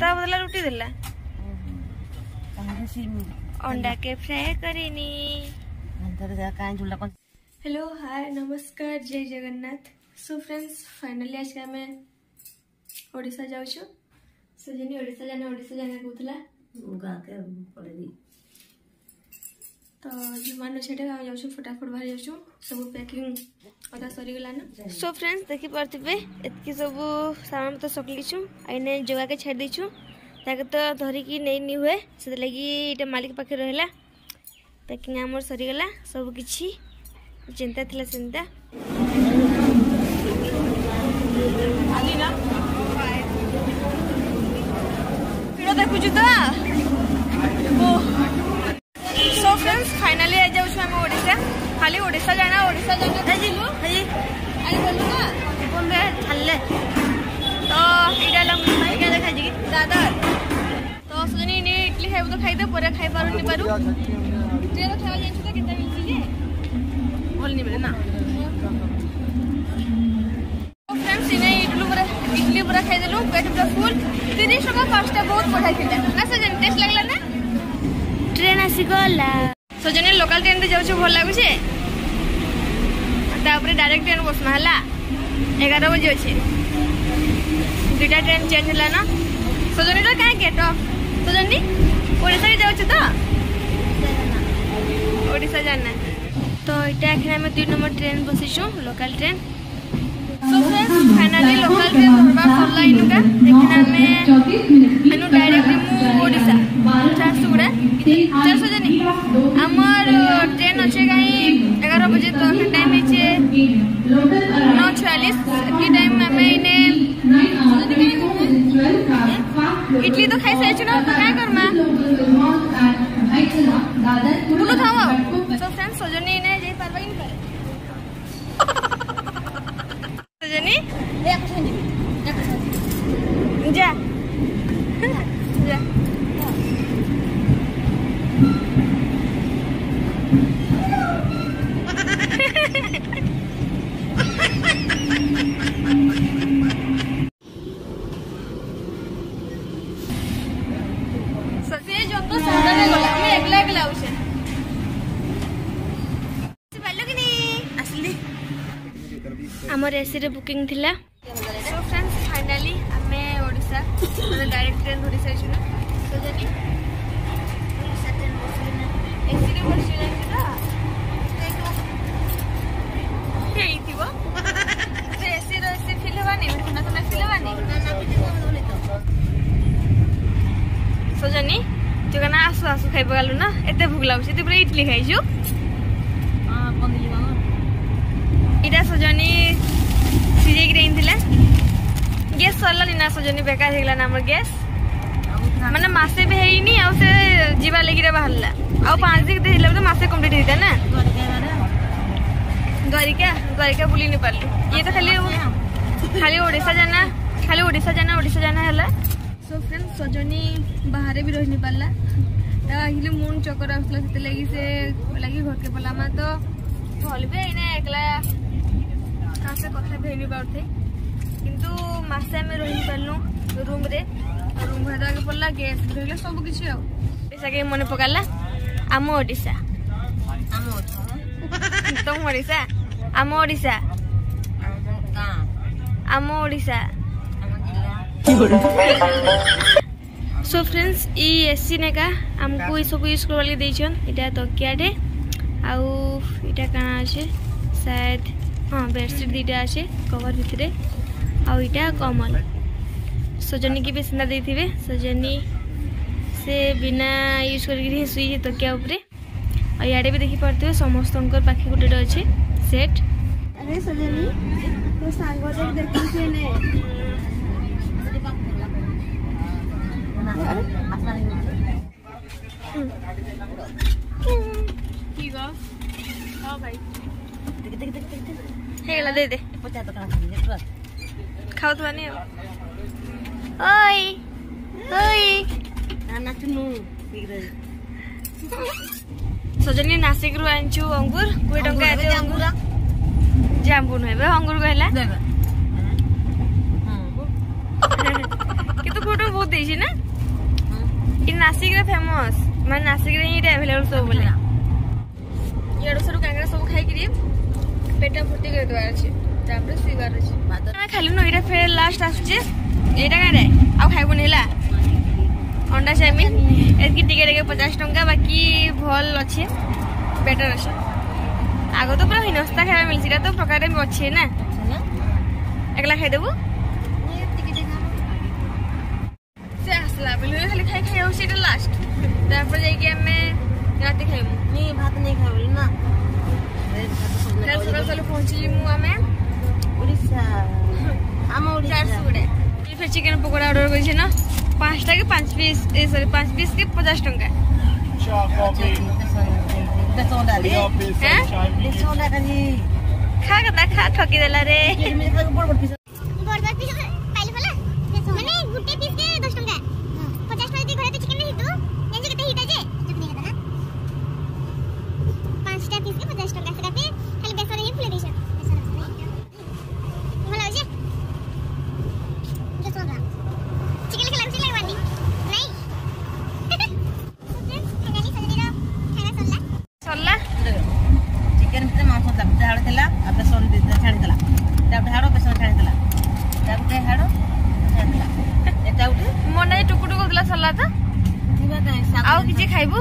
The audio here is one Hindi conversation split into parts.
भात बदला रुटी देला अंडा के फ्राई करेनी। हेलो हाय नमस्कार जय जगन्नाथ। सो फ्रेंड्स फाइनली आज के मैं ओडिशा जाऊँ। सजनी ओडिशा जाने कहूला तो जुमान से जाऊँ फटाफट बाहर जाऊँ सब पैकिंग अदा सरीगलान। सो फ्रेंड्स देखी पारे एतकी सब सामान तो सकलीचु आईने जगह के छाड़ देचु ताकि तो धरिकी नहीं हुए से लगी ये मालिक पाखे रहा पैकिंग आमर सरीगला सब किछि चिंता थिला चिंता देखु सो फ्रेंड्स फाइनली आ जाऊँ आम ओडिशा खाली ओडिशा जाना जिलु आज बोलू ना बोले छाले तो ये देखा जी दादा तो सजनी इडली खाइब तो खाई दे पर खाई पारू नहीं पारू ट्रेन खावा जाइन तो केता मिलची जे बोल नहीं मिले ना। तो फ्रेंड्स इने इडली पूरा खाई देलु पेट पूरा फुल 30 टका पांचटा बहुत बढ़िया थिला ना सजनी टेस्ट लागला ना। ट्रेन आसी गला सजनी लोकल ट्रेन रे जाउछु भल लागु छे तापरे डायरेक्ट ट्रेन बसना हला 11 बजे अछि दुटा ट्रेन चेंज हला ना। सजनी तो काहे गेट सजनी ओडिशा रे जाउछु तो ओडिशा जाना तो इटा एखने में 3 नंबर ट्रेन बसिछु local train. So friends finally local train धरबा सरला इनुका एखना में एनु डायरेक्ट मु ओडिशा झारसुगुड़ा चल सजनी हमर ट्रेन अच्छे कहीं 11 बजे तो टाइम है 9:46 की टाइम में इने इडली तो खाई सारी ना तो क्या करना बोलो था सो फ्रेंड्स सजनी ने जे पारबा इन करे सजनी जा जा आमर एसी रे बुकिंग थिला। सो फ्रेंड्स फाइनली आमे ओडिशा मतलब डायरेक्ट ट्रेन धरि साइछु ना सजनी ओडिशा ट्रेन बसले एसी रे बसले ना हे इथिबो से एसी रे एसी फील हवानी ना तो फील हवानी ना भी तो सजनी जगना आसु आसु खाइ पगालु ना एते भूख लागु से पूरा इडली खाइछु हां बंगली बा इटा सजनी सीजे ग्रेन थिला गैस सरला ना सजनी बेकार हेगला ना हमर गैस माने मासे भी हेइनी आ से जीवा लगी रे बाहरला आ 5 दिन देला तो मासे कंप्लीट हेता ना द्वारिका बुली नहीं पारलु ये तो खाली ओडिशा जाना हला। सो फ्रेंड्स सजनी बाहर भी रही नहीं पारला ता हिले मून चक्कर आसला सेते लगी से लगी घर के पलामा तो भल भी इने एकला कासे कथा भी नहीं पारथे किंतु मासे में रही पारलु रूम भरा के पड़ला गैस रहले सब किछ आ पैसा के मने पकाला आम ओडिशा तुम ओडिशा आम ओडिशा सो फ्रेंड्स ई एसी ने का हमको ये सब यूज करवाली देछन इटा तकियाटे आउ इटा काना আছে शायद हाँ बेडशीट दीटा अच्छे कवर भितरे आउ इटा कमल सजनी की भी सिंदा देथिबे सजनी से बिना यूज करके सुई तकिया ऊपर और याडे भी देखि पारथिबे समस्तंकर पाखी गुटे अच्छे सेट। अरे सजनी तो सांग देखि से ने की गो हां भाई हेला दे दे खाओ तो नहीं ओई नाना चुनु सजनी नासिक रु आंचु अंगूर कोई टंका आते अंगूर जांबू नहेबे अंगूर कहला कितु फोटो बहुत देछि ना फेमस माने नासिक रे इटा अवेलेबल सब बोले येडो सरो कांगरा सब खाइ करी पेट फुटी कर दवा अछि तापर सीगार अछि मैं खाली न इटा फेर लास्ट आछे एटा का रे आ खाइबो नेला अंडा चाउमिन एकी टिकेट के 50 टंका बाकी भल अछि बेटर अछि आगो तो पूरा हिनस्ता खाइबा मिलछि तो प्रकार में अछि ना एकला खाइ देबो से आसला बोले खाली खाइ खाइ होछि तो लास्ट तापर जाई के हमें राती खाइबो नहीं भात नहीं खाइबो ना चलो पहुंची मु हमें ओडिशा हम ओडिशा सुडे फिर चिकन पकोड़ा ऑर्डर करि छै ना 5 टा के 5 पीस सॉरी 5 पीस के 50 टंका खा खा ठकी देला रे माने गुटे पीस के 10 टंका 50 टंका दी घरे तो चिकन नहीं हितु एंजे केते हिता जे जतनी केता ना 5 टा पीस के 50 टंका से खाली बेसन ही फुले देछ बेसन भला जे जो सोना चिकन के लागछि लागवानी नहीं खाली सजरीरा खाना सल्ला चिकन पे मांस झाड़ देला आ बेसन छाणी देला तब झाड़ो बेसन छाणी देला तब ते हाड़ो एटा उठे मोना टुकु टुकु दिला सल्ला त दिबा काई आउ किछि खाइबू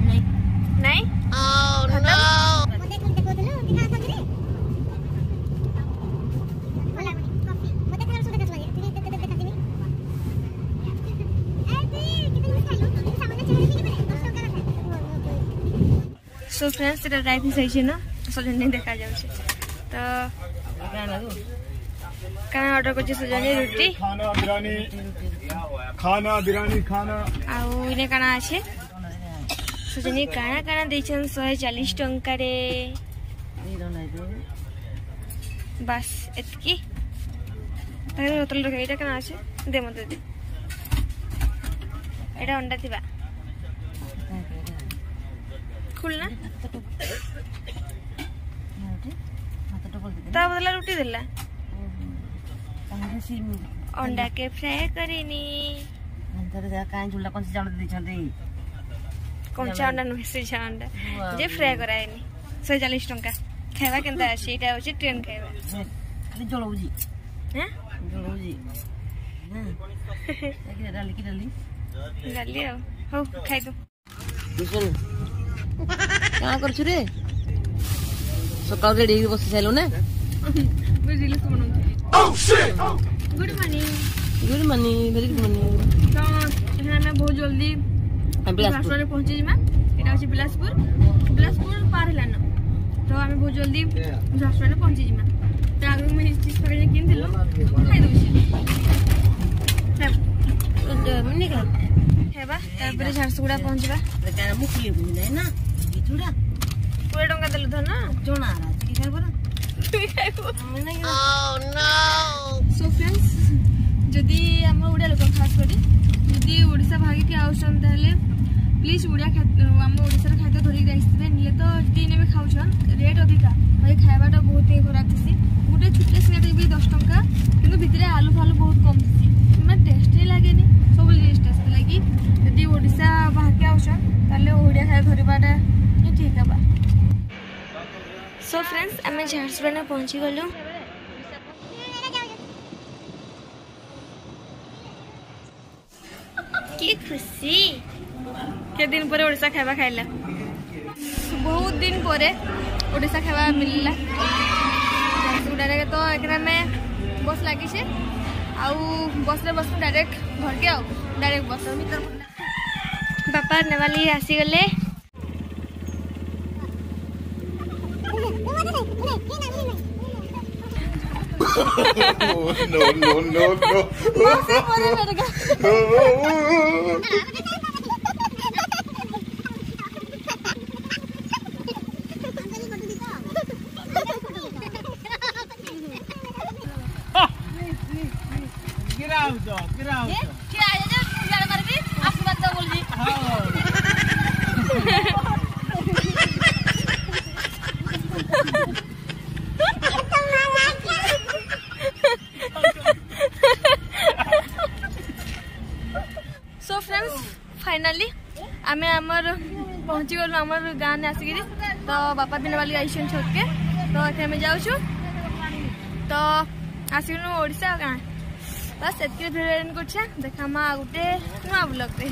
नहीं नहीं ओह नो मोदे तुम देखो दिलो दिखा सजरी बोला कॉफी मोदे खाना सुन देखा लगे देखा दिनी ऐसे कितने खाइलो सामने चले भी बने 10 टका रखा सो फ्रेंड्स एटा राइटिंग सही छै ना सजन नहीं देखा जाउ छै तो काना ऑर्डर कर सजनी रोटी खाना बिरयानी खाना आउ इने काना আছে सजनी काना काना देछन 140 टंका रे बस एतकी तारे होटल रे एटा काना আছে दे मते दे एटा अंडा थिबा खुलना ता बदला रोटी देला अंडा के फ्राई करेनी अंदर जा काई झुला कोन से जान दे छन कंचा अंडा न से अंडा जे फ्राई करायनी 140 टंका खाइबा केनता अछि एटा होछि ट्रेन खाइबा खाली जळौजी हैं जळौजी हां एकरा डाली की डाली हो खाइ दो सुन का करछु रे सकाळ रेडी बस जाइलो ना बुझिले Suman oh shit good morning very good morning तो एना में बहुत जल्दी बिलासपुर पहुंचे जिमा एटा अछि बिलासपुर पार हला न तो हमें बहुत जल्दी बिलासपुर पहुंचे जिमा तो आगे में इस चीज पर किन दिलो खाइ दो मने का हेबा तापर झारसुगुड़ा पहुंचबा लेकिन मुखली बुझले ना बिचुड़ा 20 टंका देलु धना जोना रात की खाइबो ना Oh no! So friends, जदि हम उड़िया लोक खास करी जदि ओडिसा भागी के आवसन ताले प्लीज उड़िया हम ओडिसा खाद्य धरि आइसबे निले तो दिन में खाउछन रेट अधिका भाई खाइबाटा बहुत ही खराब थिसी गुटे छुटे सिनेट भी 10 टंका किंतु भितरे आलू फालू बहुत कम थिसी मतलब टेस्टी लागेनी सब टेस्ट लागी जदि ओडिसा भागी आवसन ताले ओडिया खाय धरिबाटा ये ठीक बा सो फ्रेंड्स आम झारसुगुड़ा पहुंची गलु की खुशी के दिन पर ओडिशा खाइबा खाइला बहुत दिन पर ओडिशा खाइबा मिलला झारसुगुड़ा रे तो एकरा में बस लागी छे आउ बस रे बस डायरेक्ट घर के आउ डायरेक्ट बस भीतर बापा नेवाली आसी गले no. So friends, finally आम आमर पहुँची गलु आमर गाँव ने आसिक तो बापा दिन वाली आई छके तो ये आम जाऊँ तो आसगलु ओडिशा गाँ बस एतक भिडियो कर देखा गोटे नुआ ब्लॉग रे।